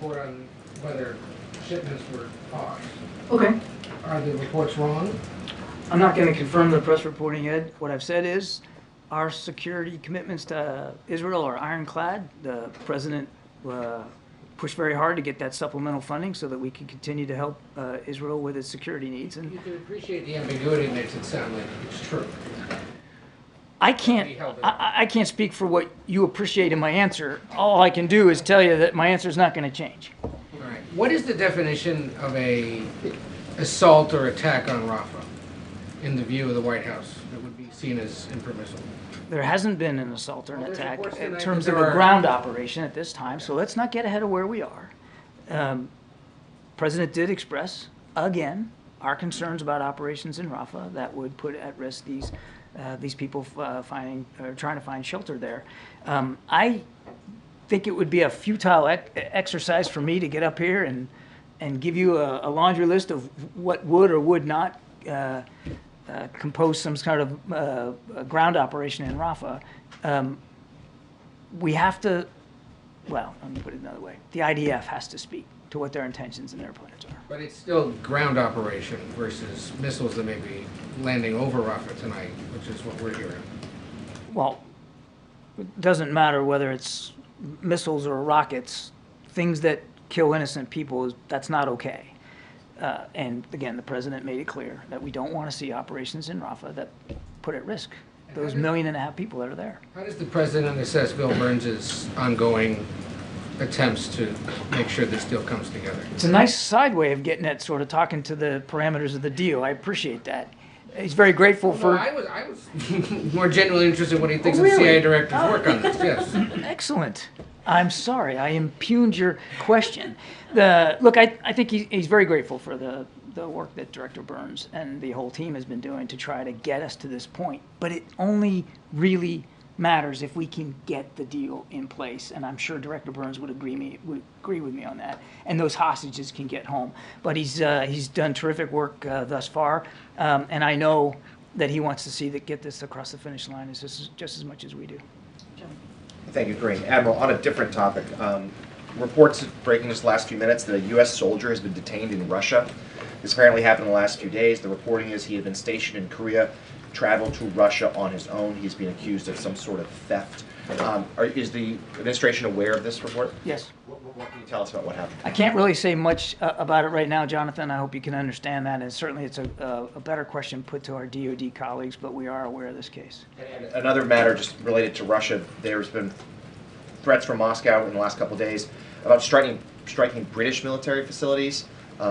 report on whether shipments were paused. Okay. Are the reports wrong? I'm not going to confirm the press reporting, Ed. What I've said is our security commitments to Israel are ironclad. The president pushed very hard to get that supplemental funding so that we can continue to help Israel with its security needs. And you can appreciate the ambiguity makes it sound like it's true. I can't speak for what you appreciate in my answer. All I can do is tell you that my answer is not going to change. All right. What is the definition of a assault or attack on Rafah in the view of the White House that would be seen as impermissible? There hasn't been an assault or an attack in tonight terms that of there a are- ground operation at this time, so let's not get ahead of where we are. President did express, again, our concerns about operations in Rafah that would put at risk these people trying to find shelter there. I think it would be a futile exercise for me to get up here and give you a laundry list of what would or would not compose some kind of ground operation in Rafah. We have to, well, let me put it another way. The IDF has to speak to what their intentions and their plans are. But it's still ground operation versus missiles that may be landing over Rafah tonight, which is what we're hearing. Well, it doesn't matter whether it's missiles or rockets. Things that kill innocent people, that's not okay. And again, the president made it clear that we don't want to see operations in Rafah that put at risk those 1.5 million people that are there. How does the president assess Bill Burns' ongoing attempts to make sure this deal comes together? It's a nice side way of getting at sort of talking to the parameters of the deal. I appreciate that. He's very grateful for... No, I was more genuinely interested in what he thinks really? of CIA director's work on this, yes. Excellent. I'm sorry, I impugned your question. Look, I think he's very grateful for the work that Director Burns and the whole team has been doing to try to get us to this point. But it only really matters if we can get the deal in place, and I'm sure Director Burns would agree with me on that, and those hostages can get home. But he's done terrific work thus far, and I know that he wants to see that get this across the finish line just as much as we do. Thank you, Kareem. Admiral, on a different topic, reports breaking just the last few minutes that a U.S. soldier has been detained in Russia. This apparently happened in the last few days. The reporting is he had been stationed in Korea, traveled to Russia on his own. He's being accused of some sort of theft. Is the administration aware of this report? Yes. What can you tell us about what happened? I can't really say much about it right now, Jonathan. I hope you can understand that. And certainly it's a better question put to our DoD colleagues, but we are aware of this case. And another matter just related to Russia, there's been threats from Moscow in the last couple of days about striking British military facilities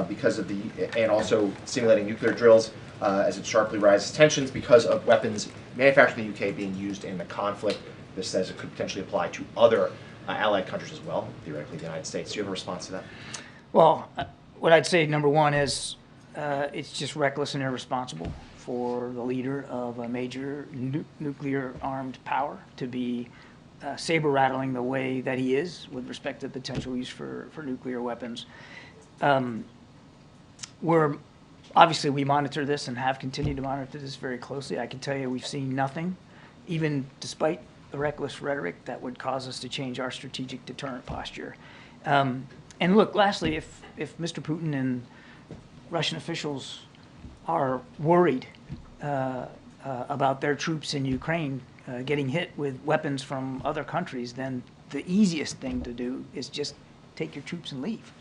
because of and also simulating nuclear drills as it sharply rises tensions because of weapons manufactured in the UK being used in the conflict. This says it could potentially apply to other allied countries as well, theoretically the United States. Do you have a response to that? Well, what I'd say, number one, is it's just reckless and irresponsible for the leader of a major nuclear-armed power to be saber-rattling the way that he is with respect to potential use for nuclear weapons. Obviously, we monitor this and have continued to monitor this very closely. I can tell you we've seen nothing, even despite the reckless rhetoric, that would cause us to change our strategic deterrent posture. And look, lastly, if Mr. Putin and Russian officials are worried about their troops in Ukraine getting hit with weapons from other countries, then the easiest thing to do is just take your troops and leave.